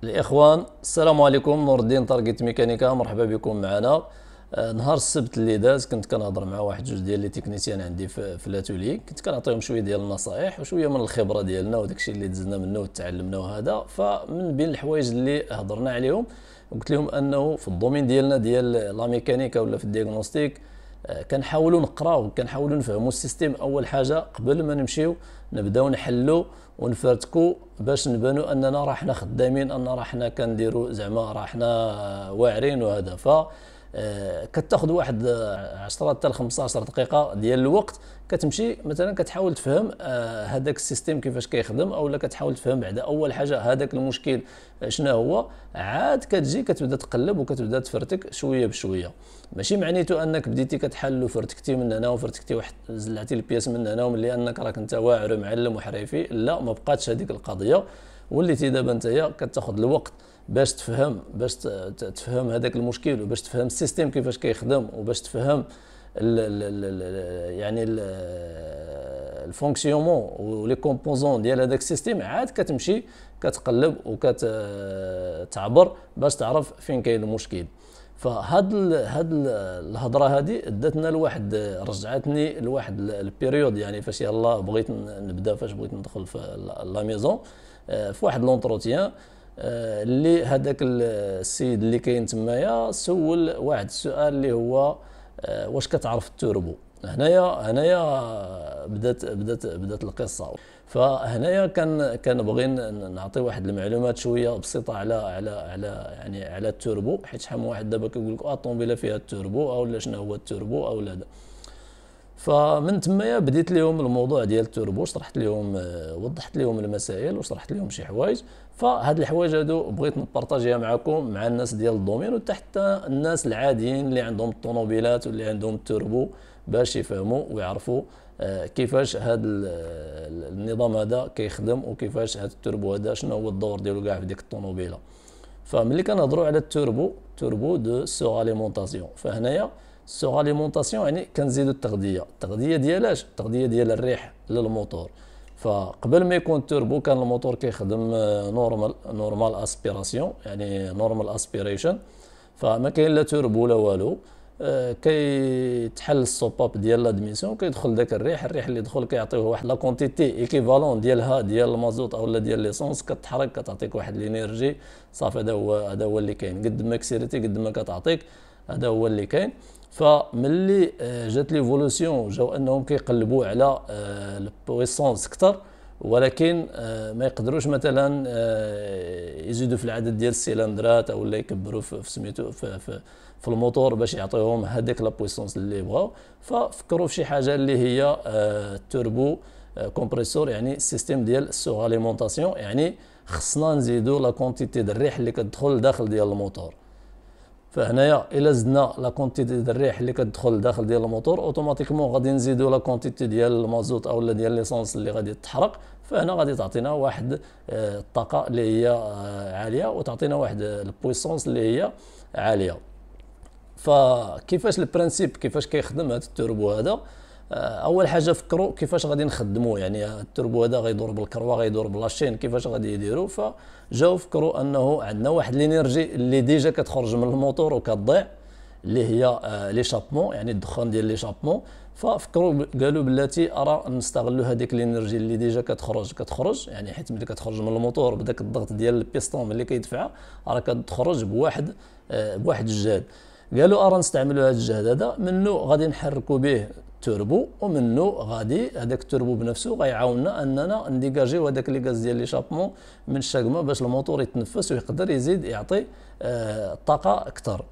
الإخوان، السلام عليكم. نور الدين طارقيت ميكانيكا، مرحبا بكم معنا. نهار السبت اللي داز كنت كنهضر مع واحد جوج ديال لي تكنيسيان عندي في الاتولي. كنت كنعطيهم شويه ديال النصائح وشويه من الخبره ديالنا وداكشي اللي دزنا منه وتعلمنا. وهذا فمن بين الحوايج اللي هضرنا عليهم قلت لهم انه في الدومين ديالنا ديال لا ميكانيكا ولا في الدياغنوستيك كنحاولوا نقراو، كنحاولوا نفهموا السيستيم اول حاجه قبل ما نمشيو نبداو نحلوا ونفرتكوا باش نبانوا اننا راه حنا خدامين، ان راه حنا كنديروا زعما راه حنا واعرين. وهذا ف كتاخذ واحد 10 حتى 15 دقيقه ديال الوقت كتمشي مثلا كتحاول تفهم هذاك السيستيم كيفاش كيخدم، اولا كتحاول تفهم بعدا اول حاجه هذاك المشكل شنو هو. عاد كتجي كتبدا تقلب وكتبدا تفرتك شويه بشويه. ماشي معنيته انك بديتي كتحل وفرتكتي من هنا وفرتكتي واحد زلعتي البياس من هنا وملي انك راك انت واعر ومعلم وحريفي، لا، ما بقاتش هذيك القضيه. وليتي دابا نتايا كتاخذ الوقت باش تفهم، تفهم هذاك المشكل وباش تفهم السيستيم كيفاش كيخدم وباش تفهم يعني الفونكسيونمون ولي كومبوزون ديال هذاك السيستيم. عاد كتمشي كتقلب وكتعبر باش تعرف فين كاين المشكل. هاد الهضره هذه داتنا لواحد، رجعتني لواحد البيريود، يعني فاش يلاه بغيت نبدا، فاش بغيت ندخل في لا ميزون في واحد لونتروتيان اللي هذاك السيد اللي كاين تمايا سول واحد السؤال اللي هو واش كتعرف التوربو. هنايا بدات القصه. فهنايا كنبغي نعطي واحد المعلومات شويه بسيطه على التوربو، حيت شحال من واحد دابا كيقول لك الطوموبيله فيها التوربو او لا شنو هو التوربو او لا. فمن تمايا بديت لهم الموضوع ديال التوربو، شرحت لهم وضحت لهم المسائل وشرحت لهم شي حوايج. فهاد الحوايج هادو بغيت نبارطاجيها معكم مع الناس ديال الدومين وحتى الناس العاديين اللي عندهم الطوموبيلات واللي عندهم التوربو باش يفهموا ويعرفوا كيفاش هذا النظام هذا كيخدم وكيفاش هذا التوربو هذا شنو هو الدور ديالو كاع في ديك الطوموبيله. فملي كنهضروا على التوربو دو سوغاليمونطاسيون، فهنايا سوغاليمونطاسيون يعني كنزيدوا التغذيه ديالاش؟ التغذيه ديال الريح للموتور. فقبل ما يكون التوربو كان الموتور كيخدم نورمال اسبيراسيون، يعني نورمال اسبيريشن. فما كاين لا توربو لا والو. كيتحل السوباب ديال لادميسيون، كيدخل داك الريح اللي يدخل كيعطيوه واحد لا كونتيتي ايكيفالون ديالها ديال المازوت اولا ديال ليسونس، كتحرك كتعطيك واحد لينيرجي صافي. هذا هو اللي كاين، قد ما كسيرتي قد ما كتعطيك، هذا هو اللي كاين. فملي جات ليفولوسيون جاو انهم كيقلبوا على البويسونس اكثر، ولكن ما يقدروش مثلا يزيدوا في العدد ديال السيلندرات او لا يكبروا في سميتو في الموتور باش يعطيهم هذيك لا بويسونس اللي بغاو. ففكروا في شي حاجه اللي هي التوربو كومبريسور، يعني السيستيم ديال السوغاليمونطاسيون، يعني خصنا نزيدوا لا كونتيتي ديال الريح اللي كتدخل داخل ديال الموتور. فهنايا الا زدنا لا كونتيتي ديال الريح اللي كتدخل داخل ديال الموتور، اوتوماتيكمون غادي نزيدوا لا كونتيتي ديال المازوت اولا ديال ليسونس اللي غادي تحرق. فهنا غادي تعطينا واحد الطاقه اللي هي عاليه وتعطينا واحد البويسونس اللي هي عاليه. فكيفاش البرانسيب كيفاش كيخدم هذا التوربو هذا؟ اول حاجه فكروا كيفاش غادي نخدموا، يعني التوربو هذا غيدور بالكروا غيدور بلاشين، كيفاش غادي يديروا؟ فجاو فكروا انه عندنا واحد لينيرجي اللي ديجا كتخرج من الموتور وكتضيع، اللي هي ليشابمون، يعني الدخان ديال ليشابمون. ففكروا قالوا بلاتي ارى نستغلوا هذيك الانرجي اللي ديجا كتخرج، يعني حيت ملي كتخرج من الموتور بداك الضغط ديال البيستون ملي كيدفعها راه كتخرج بواحد الجهد. قالوا ارى نستعملوا هذا الجهد هذا، منه غادي نحركوا به توربو، ومنه غادي هذاك التوربو بنفسه غيعاوننا اننا نديجاجيو هذاك لي غاز ديال ليشابمون من الشقمه باش الموتور يتنفس ويقدر يزيد يعطي الطاقه اكثر.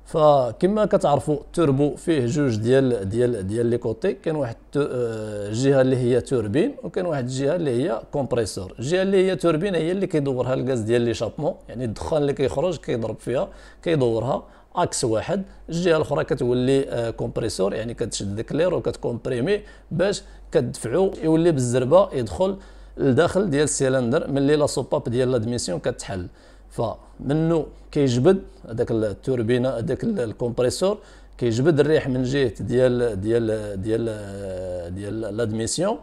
فكما كتعرفوا التوربو فيه جوج ديال لي كوتي، كاين واحد الجهه اللي هي توربين وكاين واحد الجهه اللي هي كومبريسور. الجهه اللي هي توربين هي اللي كيدورها الغاز ديال ليشابمون، يعني الدخان اللي كيخرج كيضرب فيها كيدورها اكس واحد. الجهه الاخرى كتولي كومبريسور، يعني كتشد داك لير وكتكومبريمي باش كتدفعو يولي بالزربه يدخل لداخل ديال السيلندر ملي لا سوباب ديال لادميسيون كتحل. فمنه كيجبد هذاك التوربينه هذاك الكومبريسور كيجبد الريح من جهه ديال لادميسيون،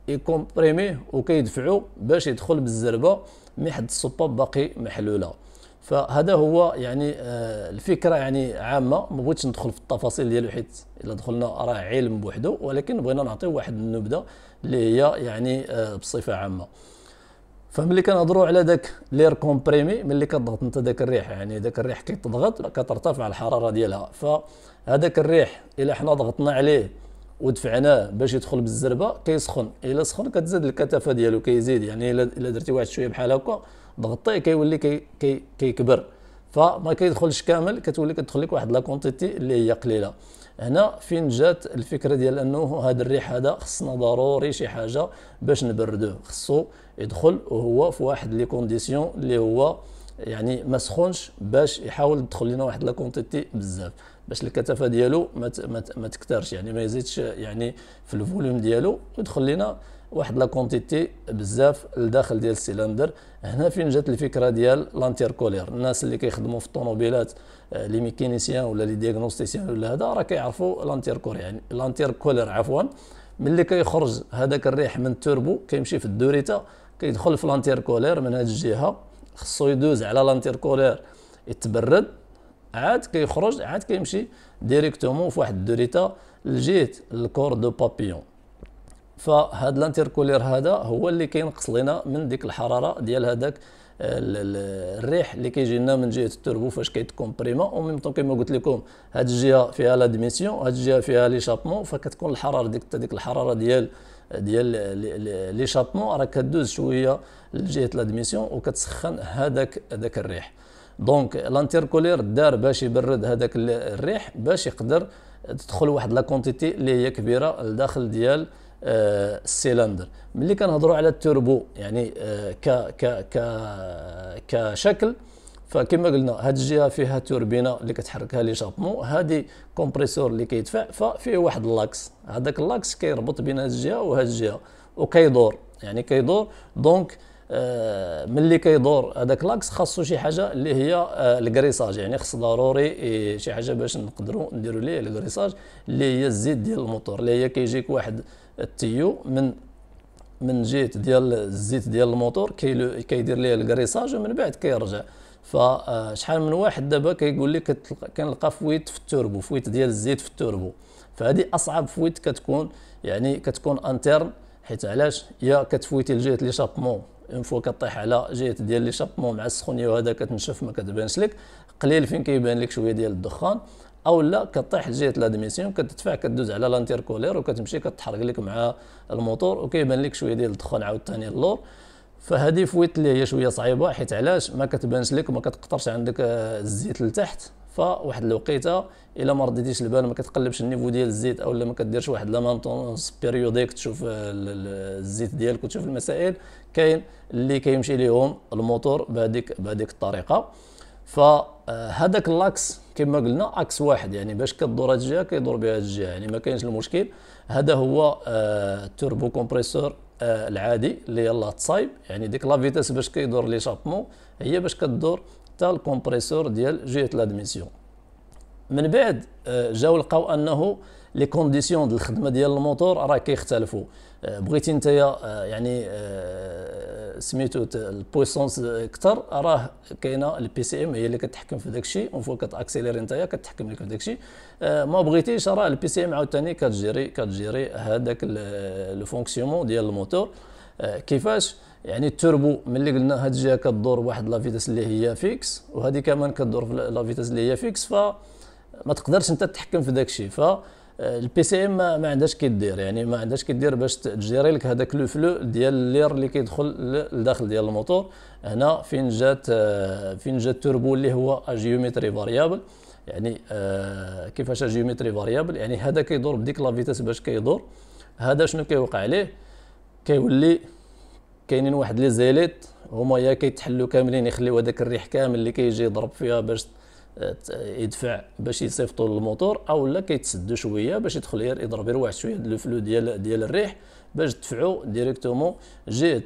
يكومبريميه وكيدفعو باش يدخل بالزربه مي حد الصباب باقي محلوله. فهذا هو يعني الفكره يعني عامه، ما بغيتش ندخل في التفاصيل ديالو حيت الا دخلنا راه علم بوحدو، ولكن بغينا نعطيو واحد النبذه اللي هي يعني بصفه عامه. فملي كنهضروا على داك لير كومبريمي، ملي كتضغط انت داك الريح، يعني داك الريح كيتضغط كترتفع الحراره ديالها، فهذاك الريح الا حنا ضغطنا عليه ودفعناه باش يدخل بالزربه كيسخن، الا سخن كتزاد الكثافه ديالو كيزيد، يعني الا درتي واحد شويه بحال هكا ضغطيه كيولي كيكبر، فما كيدخلش كامل، كتولي كتدخل لك واحد لا كونتيتي اللي هي قليله. هنا فين جات الفكره ديال انه هذا الريح هذا خصنا ضروري شي حاجه باش نبردوه، خصو يدخل وهو في واحد لي كونديسيون اللي هو يعني ما سخونش، باش يحاول يدخل لنا واحد لا كونتيتي بزاف، باش الكثافه ديالو ما تكثرش، يعني ما يزيدش يعني في الفوليوم ديالو، ويدخل لنا واحد لا كونتيتي بزاف لداخل ديال السيلندر. هنا فين جات الفكره ديال لانتيركولير. الناس اللي كيخدموا في الطوموبيلات لي ميكانيسيان ولا لي دياغنوستيسيان ولا هذا راه كيعرفوا لانتيركولير، يعني لانتيركولير عفوا، ملي كيخرج هذاك الريح من التوربو كيمشي في الدوريتا كيدخل في لانتيركولير من هذه الجهه، خصو يدوز على لانتيركولير يتبرد، عاد كيخرج عاد كيمشي ديريكتومون في واحد الدوريتا لجهه الكور دو بابيون. فهاد لانتيركولير هذا هو اللي كينقص لنا من ديك الحراره ديال هذاك الريح اللي كيجي لنا من جهه التوربو فاش كيتكومبريما، وميم طون كما قلت لكم هاد الجهه فيها لادميسيون، هاد الجهه فيها ليشابمون، فكتكون الحراره ديك الحراره ديال ليشابمون راه كدوز شويه لجهه لادميسيون وكتسخن هذاك الريح. دونك لانتيركولير دار باش يبرد هذاك الريح باش يقدر تدخل واحد لا كونتيتي اللي هي كبيره لداخل ديال السيلندر. ملي كنهضروا على التوربو يعني ك ك ك كشكل، فكما قلنا هاد الجهه فيها توربينه اللي كتحركها لي شابمون، هادي كومبريسور اللي كيدفع، ففيه واحد اللاكس، هذاك اللاكس كيربط بين هاد الجهه وهاد الجهه وكيدور، يعني كيدور. دونك ملي كيدور هذاك لاكس خاصو شي حاجه اللي هي الكريساج، يعني خص ضروري شي حاجه باش نقدروا نديروا ليه الكريساج اللي هي الزيت ديال الموتور، اللي هي كيجيك واحد التيو من جهه ديال الزيت ديال الموتور كيدير ليه الكريساج ومن بعد كيرجع. فشحال من واحد دابا كيقول لك كنلقى فويت في التوربو، فويت ديال الزيت في التوربو، فهذه اصعب فويت كتكون، يعني كتكون انترن، حيت علاش يا كتفويتي لجهه لي شابمون اون فوا كطيح على جهه ديال لي شابمون مع السخونيه وهذا كتنشف ما كتبانش لك، قليل فين كيبان لك شويه ديال الدخان، او لا كطيح لجهه لادميسيون كتدفع كدوز على لانتيركولير وكتمشي كتحرك لك مع الموتور وكيبان لك شويه ديال الدخان عاوتاني اللور. فهذه فويت اللي هي شويه صعيبه، حيت علاش ما كتبانش لك وما كتقطرش عندك الزيت لتحت، فواحد الوقيته الا ما رديتيش البال ما كتقلبش النيفو ديال الزيت او ما كديرش واحد لا مانطونس بيريوديك تشوف الزيت ديالك وتشوف المسائل، كاين اللي كيمشي ليهم الموتور بهذيك الطريقه. فهذاك اللاكس كما قلنا اكس واحد، يعني باش كدور هاد الجهه كيدور بها هاد الجهه، يعني ما كاينش المشكل. هذا هو التوربو كومبريسور العادي اللي يلاه تصايب، يعني ديك لا فيتاس باش كيدور لي شابمون هي باش كدور حتى الكومبريسور ديال جهه لادميسيون. من بعد جاو لقاو انه لي كونديسيون ديال الخدمه ديال الموتور راه كيختلفوا. بغيتي نتايا يعني سميتو البويسونس اكثر، راه كاينه البي سي ام هي اللي كتحكم في داك الشيء، اون فوا كتاكسيليري نتايا كتحكم لك في داك الشيء. ما بغيتيش راه البي سي ام عاوتاني كتجيري هذاك لو فونكسيونمون ديال الموتور. كيفاش؟ يعني التوربو ملي قلنا هاد الجهه كدور بواحد لا فيتاس اللي هي فيكس، وهذه كمان كدور في لا فيتاس اللي هي فيكس، فما تقدرش انت تتحكم في داك الشيء. البي سي ام ما عندهاش كيدير، يعني ما عندهاش كيدير باش تجيري لك هذاك لو فلو ديال اللير اللي كيدخل لداخل ديال الموتور. هنا فين جات التوربو اللي هو جيومتري فاريابل، يعني كيفاش جيومتري فاريابل، يعني هذا كيدور بديك لا فيتاس باش كيدور. هذا شنو كيوقع عليه؟ كيولي كاينين واحد لي زيليت هما يا كيتحلوا كاملين يخليو هذاك الريح كامل اللي كيجي يضرب فيها باش يدفع باش يصيفطوا للموتور، او لا كيتسدوا شويه باش يدخل يضرب واحد شويه لو فلو ديال الريح باش تدفعوا ديريكتومون جهه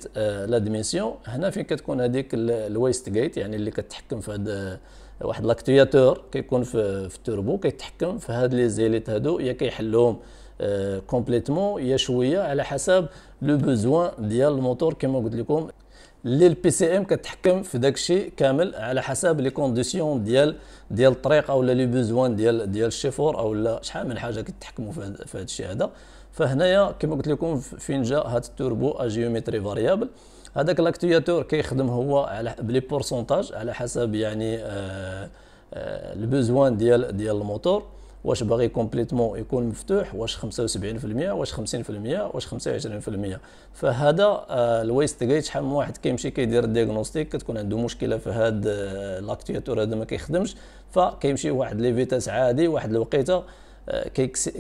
لادميسيون. هنا فين كتكون هذيك الويست جيت، يعني اللي كتحكم في هذا واحد لاكتياتور كيكون في التوربو كيتحكم في هاد لي زيليت هادو، يا كيحلهم كومبليتمون، هي شويه على حسب لو بوزوان ديال الموتور كما قلت لكم. اللي البي سي ام كتحكم في داك الشيء كامل على حسب لي كونديسيون ديال الطريق، او لي بوزوان ديال الشيفور، او لا شحال من حاجه كتحكموا في هذا الشيء هذا. فهنايا كما قلت لكم فين جا هذا التوربو اجيومتري فاريابل، هذاك لاكتياتور كيخدم هو على بلي بورسونتاج على حسب يعني البوزوان ديال الموتور، واش باغي كومبليتمون يكون مفتوح، واش 75%، واش 50%، واش 25%. فهذا الويست جيت شحال من واحد كيمشي كيدير الدياغنوستيك، كتكون عنده مشكله في هذا لاكتياتور هذا ما كيخدمش، فكيمشي واحد لي فيتاس عادي، واحد الوقيته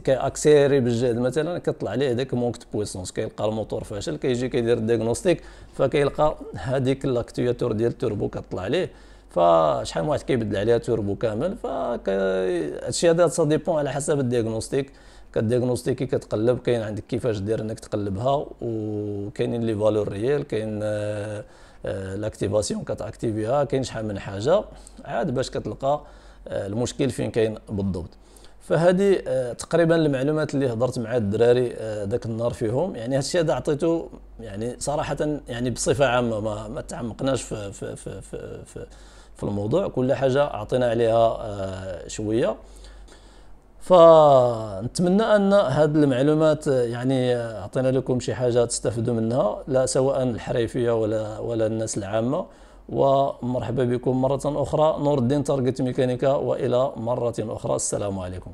كاكسيري بالجهد مثلا، كطلع عليه هذاك مونك دو بويسونس، كيلقى الموتور فاشل، كيجي كيدير الدياغنوستيك، فكيلقى هذيك لاكتياتور ديال التوربو كطلع عليه، فشحال من واحد كيبدل عليها توربو كامل. هادشي هذا سا ديبون على حسب الدياغنوستيك، كدياغنوستيكي كتقلب، كاين عندك كيفاش دير انك تقلبها، وكاينين لي فالور ريال، كاين لاكتيفاسيون كتاكتيفيها، كاين شحال من حاجه عاد باش كتلقى المشكل فين كاين بالضبط. فهذه تقريبا المعلومات اللي هضرت مع الدراري ذاك النهار فيهم. يعني هذا الشيء هذا عطيته يعني صراحه يعني بصفه عامه، ما تعمقناش في الموضوع، كل حاجه اعطينا عليها شويه. فنتمنى ان هذه المعلومات يعني اعطينا لكم شي حاجه تستفيدوا منها، لا سواء الحريفيه ولا الناس العامه. ومرحبا بكم مرة أخرى، نور الدين تارجت ميكانيكا، وإلى مرة أخرى، السلام عليكم.